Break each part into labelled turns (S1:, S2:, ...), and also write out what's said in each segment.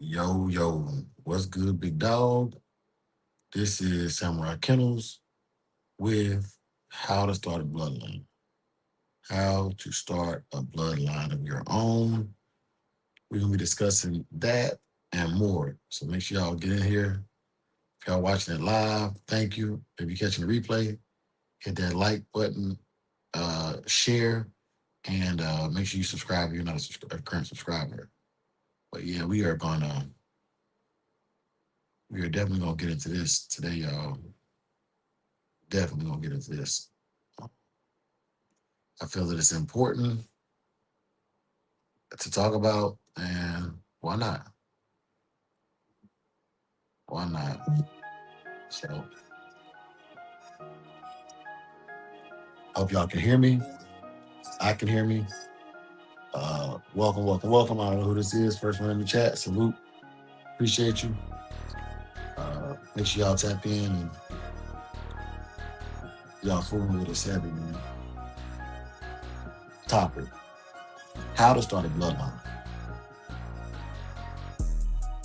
S1: Yo, yo, what's good, big dog? This is Samurai Kennels with how to start a bloodline. How to start a bloodline of your own. We're gonna be discussing that and more. So make sure y'all get in here. If y'all watching it live, thank you. If you're catching the replay, hit that like button, share, and make sure you subscribe if you're not a current subscriber. But yeah, we are definitely gonna get into this today, y'all. Definitely gonna get into this. I feel that it's important to talk about, and why not? Why not? So, I hope y'all can hear me. I can hear me. Welcome, welcome, welcome. I don't know who this is. First one in the chat. Salute. Appreciate you. Make sure y'all tap in and y'all fooling with us heavy, man. Topic: how to start a bloodline.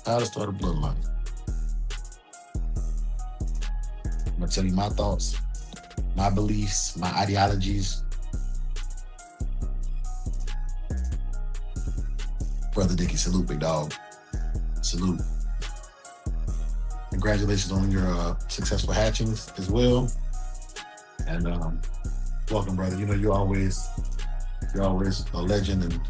S1: How to start a bloodline. I'm gonna tell you my thoughts, my beliefs, my ideologies. Brother Dickie, salute, big dog. Salute. Congratulations on your successful hatchings as well. And welcome, brother. You know you're always a legend and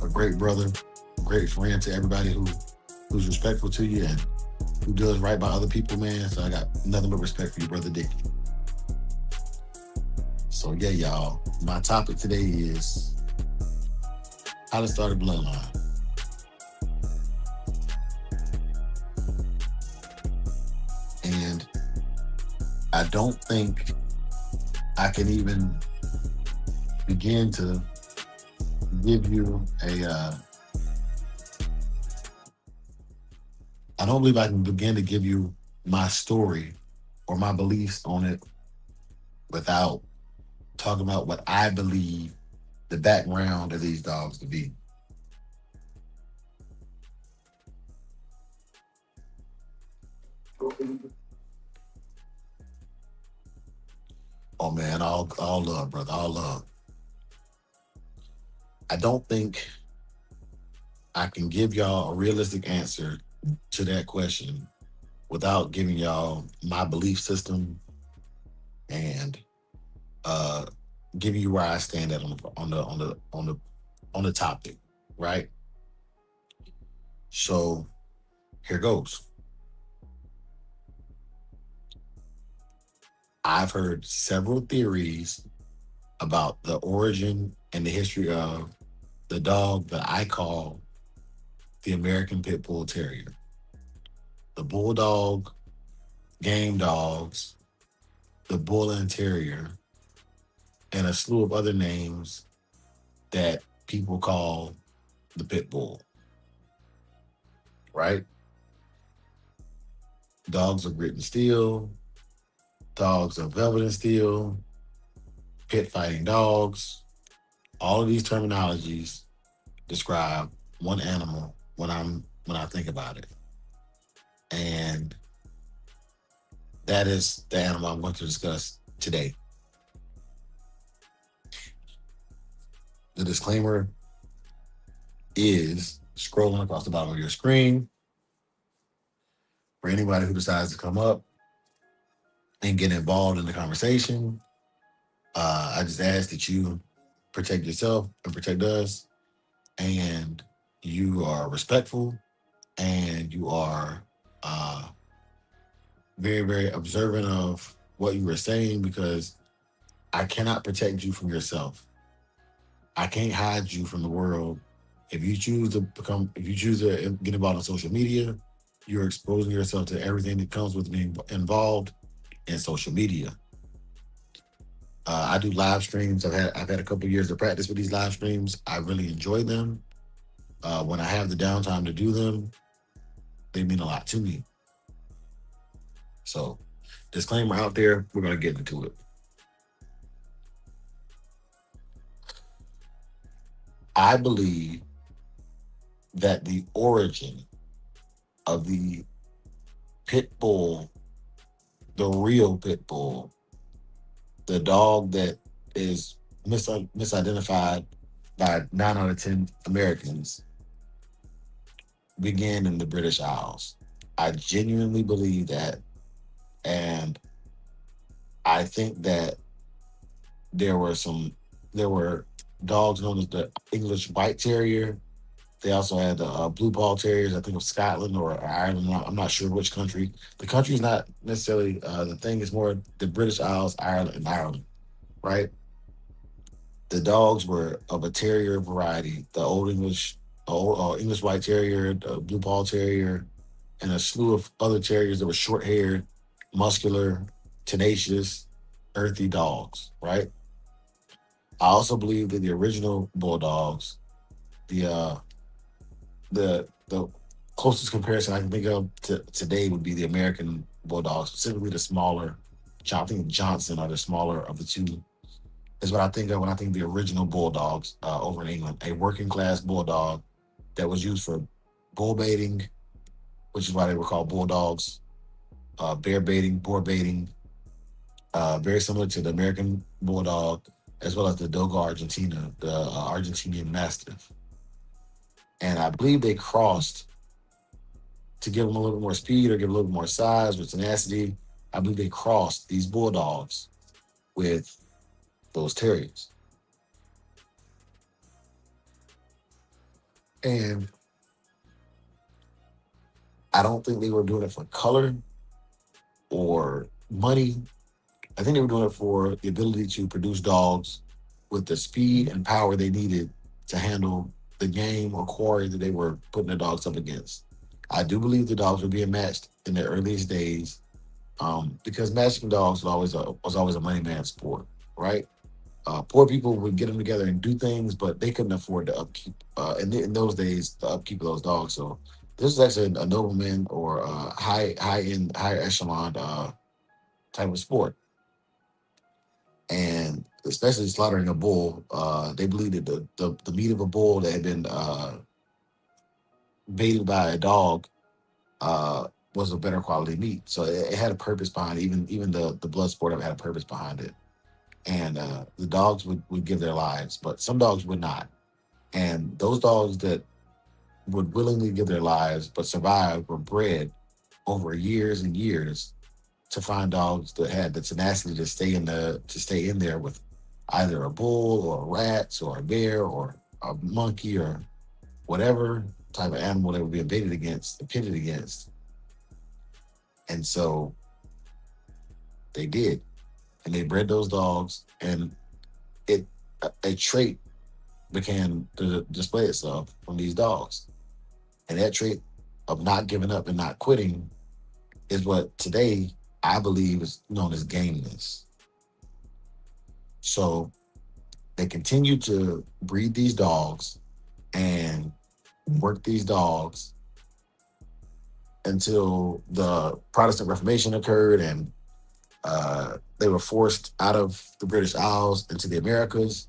S1: a great brother, a great friend to everybody who's respectful to you and who does right by other people, man. So I got nothing but respect for you, brother Dickie. So yeah, y'all. My topic today is how to start a bloodline. And I don't think I can even begin to give you I don't believe I can begin to give you my story or my beliefs on it without talking about what I believe the background of these dogs to be. Oh man, all love, brother, all love. I don't think I can give y'all a realistic answer to that question without giving y'all my belief system and uh giving you where I stand at on the topic, right? So here goes. I've heard several theories about the origin and the history of the dog that I call the American Pit Bull Terrier. The Bulldog, Game Dogs, the Bull and Terrier, and a slew of other names that people call the Pit Bull, right? Dogs of grit and steel, dogs of velvet and steel, pit fighting dogs. All of these terminologies describe one animal when I think about it. And that is the animal I'm going to discuss today. The disclaimer is scrolling across the bottom of your screen for anybody who decides to come up and get involved in the conversation. I just ask that you protect yourself and protect us, and you are respectful, and you are uh, very, very observant of what you were saying because I cannot protect you from yourself. I can't hide you from the world. If you choose to get involved in social media, you're exposing yourself to everything that comes with being involved in social media. I do live streams. I've had a couple of years of practice with these live streams. I really enjoy them. When I have the downtime to do them, they mean a lot to me. So, disclaimer out there, we're gonna get into it. I believe that the origin of the pit bull, the real pit bull, the dog that is misidentified by 9 out of 10 Americans, began in the British Isles. I genuinely believe that, and I think that there were some there were dogs known as the English White Terrier. They also had the Blue Ball Terriers, I think of Scotland or Ireland. I'm not sure which country. The country is not necessarily the thing. Is more the British Isles, Ireland, and Ireland, right? The dogs were of a terrier variety: the old English White Terrier, the Blue Ball Terrier, and a slew of other terriers that were short-haired, muscular, tenacious, earthy dogs. Right. I also believe that the original bulldogs, the the closest comparison I can think of to today would be the American bulldogs, specifically the smaller. I think Johnson are the smaller of the two. Is what I think of when I think the original bulldogs over in England. A working class bulldog that was used for bull baiting, which is why they were called bulldogs, bear baiting, boar baiting, very similar to the American bulldog, as well as the Dogo Argentina, the Argentinian Mastiff. And I believe they crossed to give them a little bit more speed or give a little bit more size or tenacity. I believe they crossed these bulldogs with those terriers. And I don't think they were doing it for color or money. I think they were doing it for the ability to produce dogs with the speed and power they needed to handle the game or quarry that they were putting the dogs up against. I do believe the dogs were being matched in their earliest days, because matching dogs was always a money man sport, right? Poor people would get them together and do things, but they couldn't afford the upkeep. In those days, the upkeep of those dogs. So this is actually a nobleman or high end, higher echelon type of sport, and especially slaughtering a bull. They believed that the meat of a bull that had been baited by a dog was a better quality meat. So it had a purpose behind it. Even the blood sport of it had a purpose behind it. And the dogs would give their lives, but some dogs would not. And those dogs that would willingly give their lives but survive were bred over years and years to find dogs that had the tenacity to stay in there with either a bull or rats or a bear or a monkey or whatever type of animal they were being baited against, pitted against. And so they did. And they bred those dogs, and a trait began to display itself from these dogs. And that trait of not giving up and not quitting is what today I believe is known as gameness. So they continue to breed these dogs and work these dogs until the Protestant Reformation occurred, and they were forced out of the British Isles into the Americas,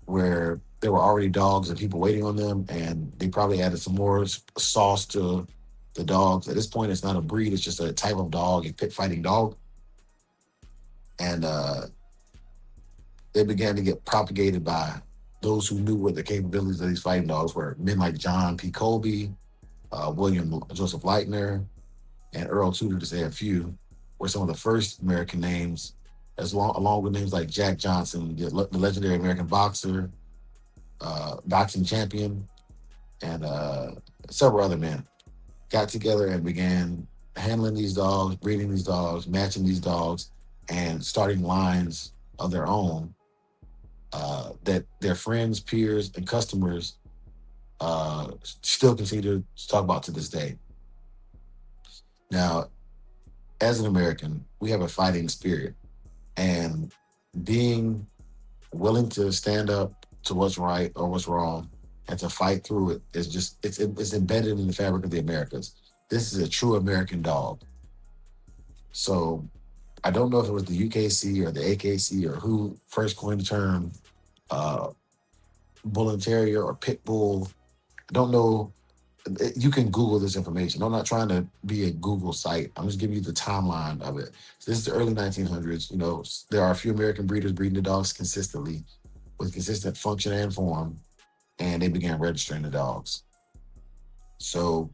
S1: where there were already dogs and people waiting on them, and they probably added some more sauce to the dogs. At this point, it's not a breed; it's just a type of dog, a pit fighting dog, and they began to get propagated by those who knew what the capabilities of these fighting dogs were. Men like John P. Colby, William Joseph Leitner, and Earl Tudor, to say a few, were some of the first American names, along with names like Jack Johnson, the legendary American boxer, boxing champion, and several other men got together and began handling these dogs, breeding these dogs, matching these dogs, and starting lines of their own that their friends, peers, and customers still continue to talk about to this day. Now, as an American, we have a fighting spirit, and being willing to stand up to what's right or what's wrong and to fight through it is just it's embedded in the fabric of the Americas. This is a true American dog. So I don't know if it was the UKC or the AKC or who first coined the term uh, bull and terrier or pit bull. I don't know You can Google this information. I'm not trying to be a Google site. I'm just giving you the timeline of it. So this is the early 1900s. There are a few American breeders breeding the dogs consistently with consistent function and form, and they began registering the dogs. So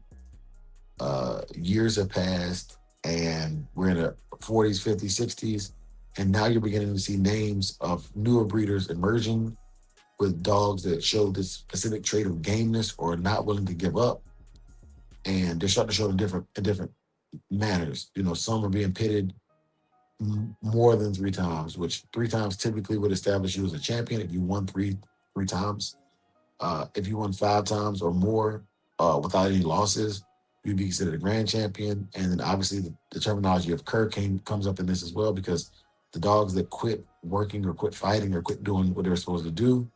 S1: years have passed, and we're in the 40s, 50s, 60s, and now you're beginning to see names of newer breeders emerging with dogs that show this specific trait of gameness or not willing to give up, and they're starting to show in different manners. Some are being pitted more than three times, which three times typically would establish you as a champion if you won three times. If you won five times or more without any losses, you'd be considered a grand champion. And then obviously the terminology of cur comes up in this as well, because the dogs that quit working or quit fighting or quit doing what they were supposed to do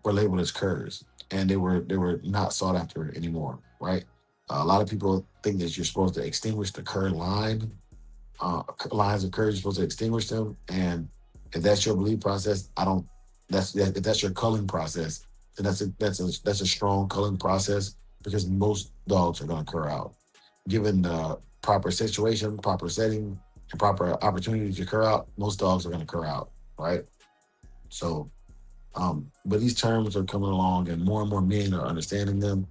S1: were labeled as curs, and they were not sought after anymore, right? A lot of people think that you're supposed to extinguish the cur line. Lines of courage, you're supposed to extinguish them. And if that's your belief process, I don't. If that's your culling process, then that's a strong culling process, because most dogs are going to cur out, given the proper situation, proper setting, and proper opportunity to cur out. Most dogs are going to cur out, right? So, but these terms are coming along, and more men are understanding them.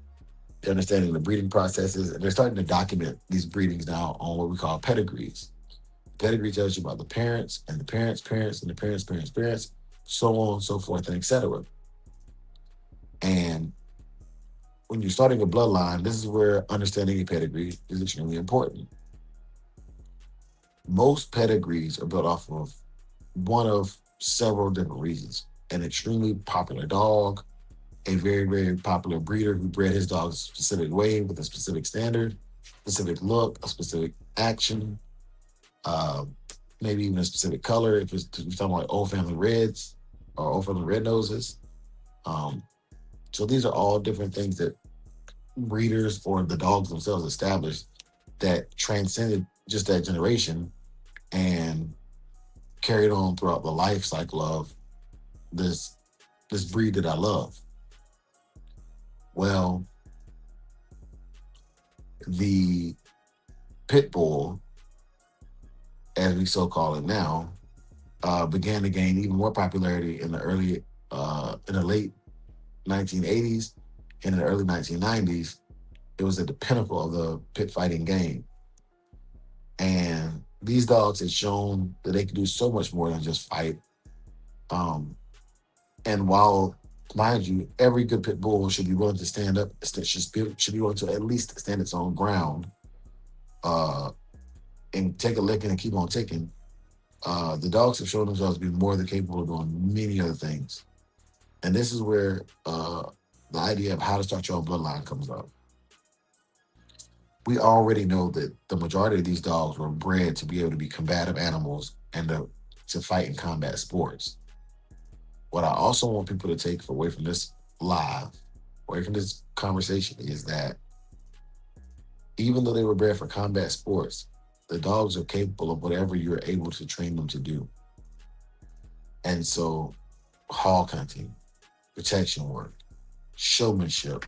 S1: They're understanding the breeding processes, and they're starting to document these breedings now on what we call pedigrees. Pedigree tells you about the parents and the parents' parents and the parents' parents' parents, so on, so forth, and etc. And when you're starting a bloodline, this is where understanding a pedigree is extremely important. Most pedigrees are built off of one of several different reasons: an extremely popular dog, a very, very popular breeder who bred his dog a specific way with a specific standard, specific look, a specific action, uh, maybe even a specific color. If we're talking about old family reds or old family red noses. Um, so these are all different things that breeders or the dogs themselves established that transcended just that generation and carried on throughout the life cycle of this this breed that I love. Well, the pit bull, as we so call it now, began to gain even more popularity in the late 1980s and in the early 1990s. It was at the pinnacle of the pit fighting game, and these dogs had shown that they could do so much more than just fight. Um, and while, mind you, every good pit bull should be willing to stand up, should be willing to at least stand its own ground, uh, and take a licking and keep on ticking. The dogs have shown themselves to be more than capable of doing many other things. And this is where the idea of how to start your own bloodline comes up. We already know that the majority of these dogs were bred to be able to be combative animals and to fight in combat sports. What I also want people to take away from this live, away from this conversation, is that even though they were bred for combat sports, the dogs are capable of whatever you're able to train them to do. And so, hog hunting, protection work, showmanship,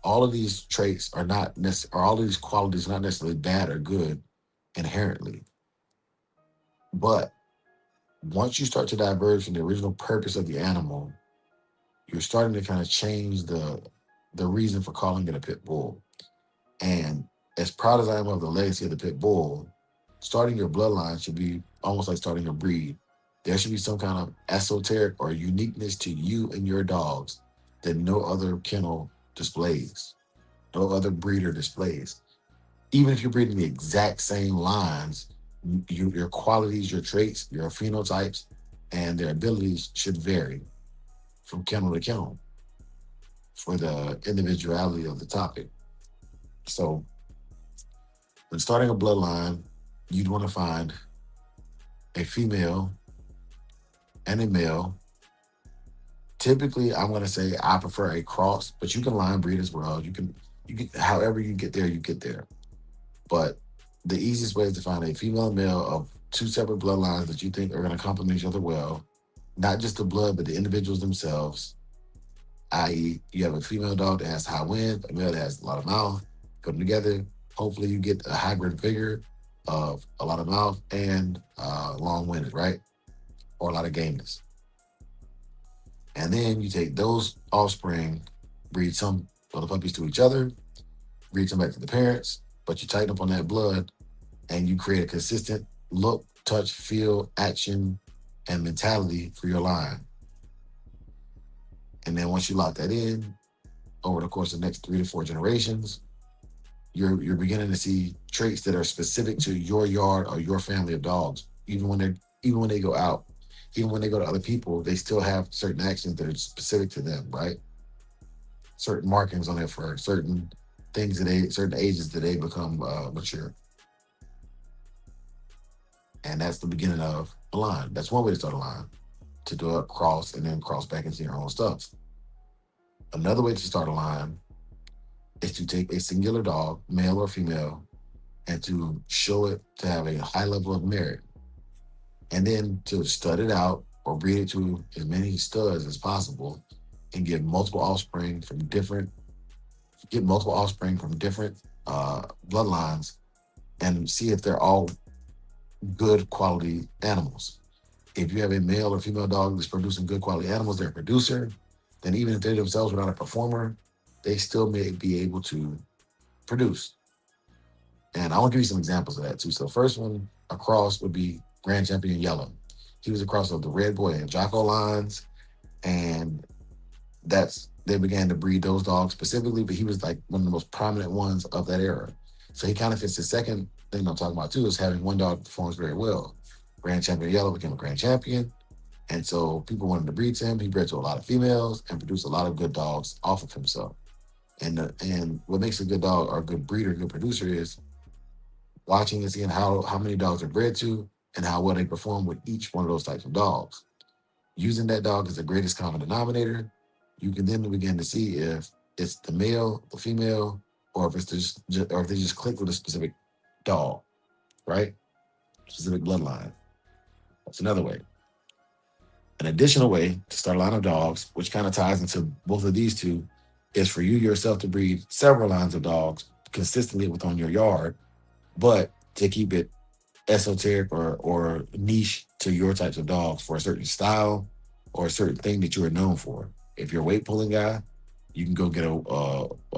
S1: all of these traits are not necessarily, or all of these qualities are not necessarily bad or good inherently. But once you start to diverge from the original purpose of the animal, you're starting to kind of change the reason for calling it a pit bull. And as proud as I am of the legacy of the pit bull, starting your bloodline should be almost like starting a breed. There should be some kind of esoteric or uniqueness to you and your dogs that no other kennel displays, no other breeder displays. Even if you're breeding the exact same lines, your qualities, your traits, your phenotypes, and their abilities should vary from kennel to kennel for the individuality of the topic. So, when starting a bloodline, you'd want to find a female and a male. Typically, I'm going to say I prefer a cross, but you can line breed as well. You can, however you get there, you get there. But the easiest way is to find a female and male of two separate bloodlines that you think are going to complement each other well, not just the blood, but the individuals themselves. i.e., you have a female dog that has high wind, a male that has a lot of mouth. Put them together. Hopefully, you get a hybrid figure of a lot of mouth and long winded, right? Or a lot of gameness. And then you take those offspring, breed some little puppies to each other, breed some back to the parents, but you tighten up on that blood and you create a consistent look, touch, feel, action, and mentality for your line. And then once you lock that in, over the course of the next 3 to 4 generations, you're beginning to see traits that are specific to your yard or your family of dogs. Even when they go out, even when they go to other people, they still have certain actions that are specific to them, right? Certain markings on their fur, certain things certain ages that they become mature, and that's the beginning of a line. That's one way to start a line, to do a cross and then cross back into your own stuff. Another way to start a line is to take a singular dog, male or female, and to show it to have a high level of merit, and then to stud it out or breed it to as many studs as possible, and get multiple offspring from different bloodlines, and see if they're all good quality animals. If you have a male or female dog that's producing good quality animals, they're a producer, then even if they themselves are not a performer, they still may be able to produce. And I want to give you some examples of that too. So the first one across would be Grand Champion Yellow. He was across of the Red Boy and Jocko lines, and they began to breed those dogs specifically, but he was like one of the most prominent ones of that era. So he kind of fits the second thing I'm talking about too, is having one dog that performs very well. Grand Champion Yellow became a Grand Champion, and so people wanted to breed to him. He bred to a lot of females and produced a lot of good dogs off of himself. And what makes a good dog or a good breeder, good producer is watching and seeing how many dogs are bred to and how well they perform with each one of those types of dogs. Using that dog as the greatest common denominator, you can then begin to see if it's the male, the female, or if or if they just click with a specific dog, right? Specific bloodline. That's another way. An additional way to start a line of dogs, which kind of ties into both of these two, is for you yourself to breed several lines of dogs consistently within your yard, but to keep it esoteric or niche to your types of dogs for a certain style or a certain thing that you are known for. If you're a weight pulling guy, you can go get a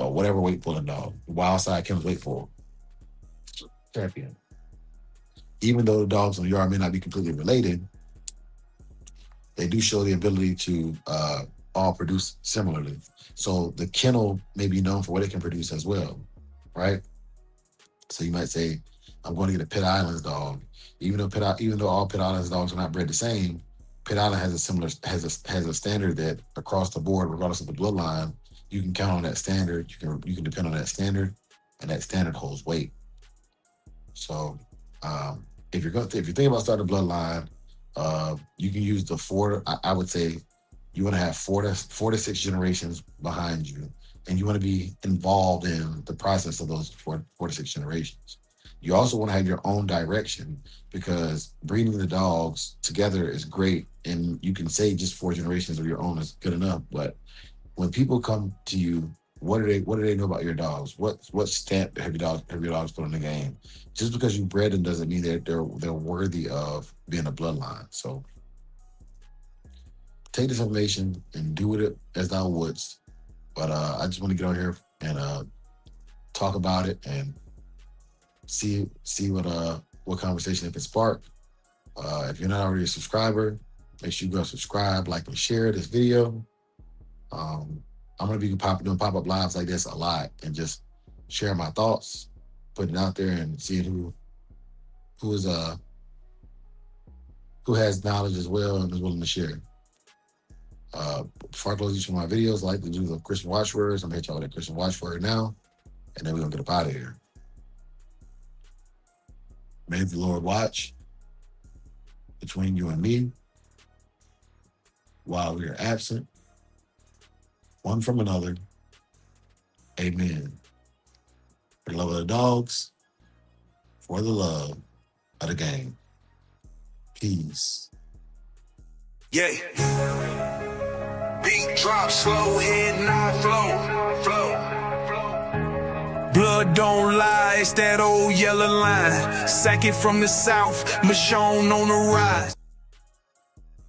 S1: whatever weight pulling dog. Wild Side Kim's weight pull champion. Even though the dogs in the yard may not be completely related, they do show the ability to all produce similarly. So the kennel may be known for what it can produce as well, right? So you might say, I'm going to get a Pitt Islands dog. Even though all Pitt Islands dogs are not bred the same, Pitt Island has a standard that across the board, regardless of the bloodline, you can count on that standard. You can depend on that standard, and that standard holds weight. So if you're thinking about starting a bloodline, you can use the four. I would say you want to have four to six generations behind you, and you want to be involved in the process of those four to six generations. You also want to have your own direction, because breeding the dogs together is great, and you can say just 4 generations of your own is good enough. But when people come to you, what do they know about your dogs? What stamp have your dogs put on the game? Just because you bred them doesn't mean that they're worthy of being a bloodline. So take this information and do with it as thou wouldst. But I just want to get on here and talk about it and see what conversation it can spark. If you're not already a subscriber, make sure you go subscribe, like, and share this video. I'm gonna be doing pop-up lives like this a lot and just share my thoughts, putting it out there and seeing who has knowledge as well and is willing to share. Before I close each of my videos, I like to do the Christian watchwords. I'm gonna hit y'all with a Christian watchword now, and then we're gonna get up out of here. May the Lord watch between you and me while we are absent, one from another. Amen. For the love of the dogs, for the love of the game. Peace.
S2: Yeah. beat drop slow, head nod, flow. Blood don't lie, it's that old yellow line. Sack it from the south, Michonne on the rise.